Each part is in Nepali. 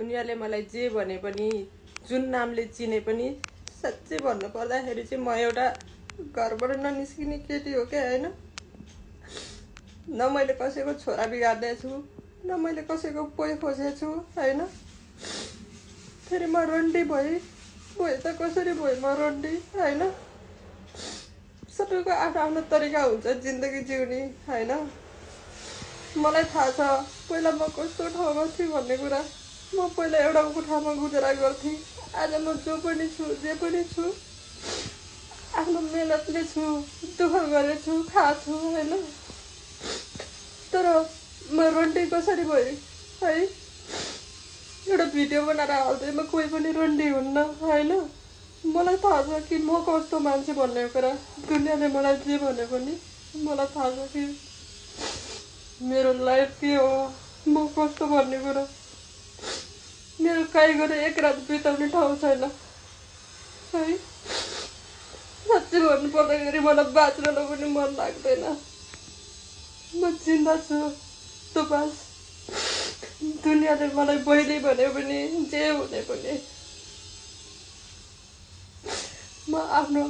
दुनियाँले मलाई जे भने पनि जुन नामले चिने पनि साँच्चै भन्नु पर्दाखेरि चाहिँ म एउटा घरबाट ननिस्किने केटी हो क्या होइन। न मैले कसैको छोरा बिगार्दैछु न मैले कसैको पोइ खोजेछु होइन। फेरि म रन्डी भएँ त कसरी भएँ म रन्डी होइन। सबैको आफ्नो आफ्नो तरिका हुन्छ जिन्दगी जिउने होइन। मलाई थाहा छ पहिला म कस्तो ठाउँमा थिएँ भन्ने कुरा। म पहिला एउटा कोठामा गुजारा गर्थेँ। आज म जो पनि छु जे पनि छु आफ्नो मेहनतले छु, दुःख गरेछु, खाछु होइन। तर म रन्डी कसरी भएँ है। एउटा भिडियो बनाएर हाल्दैमा कोही पनि रन्डी हुन्न होइन। मलाई थाहा छ कि म कस्तो मान्छे भन्ने कुरा। दुनियाँले मलाई जे भने पनि मलाई थाहा छ कि मेरो लाइफ के हो, म कस्तो भन्ने कुरा। मेरो काहीँ गएर एक रात बिताउने ठाउँ छैन है। साँच्चै भन्नु पर्दाखेरि मलाई बाँच्न पनि मन लाग्दैन। म जिन्दा छु त बस। दुनियाँले मलाई बहिनी भन्यो भने जे हुने पनि म आफ्नो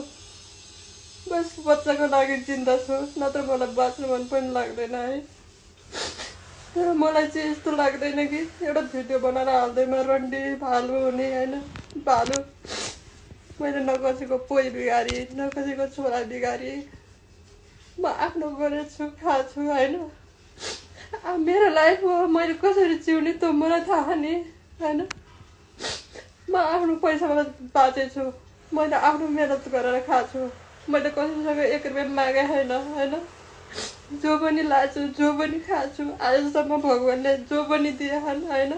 बस बच्चाको लागि जिन्दा छु, नत्र मलाई बाँच्नु मन पनि लाग्दैन है। तर मलाई चाहिँ यस्तो लाग्दैन कि एउटा भिडियो बनाएर हाल्दैमा रन्डी भालु हुने होइन। भालु मैले न कसैको पोइ बिगारेँ न कसैको छोरा बिगारेँ। म आफ्नो गरेछु खाछु होइन। मेरो लाइफ हो, मैले कसरी जिउने त मलाई थाहा नि होइन। म आफ्नो पैसामा बाँचेछु, मैले आफ्नो मेहनत गरेर खाछु। मैले कसैसँग एक रुपियाँ मागेको छैन होइन। जो पनि लाछु जो पनि खाछु आजसम्म भगवान्ले जो पनि दिएछन् होइन।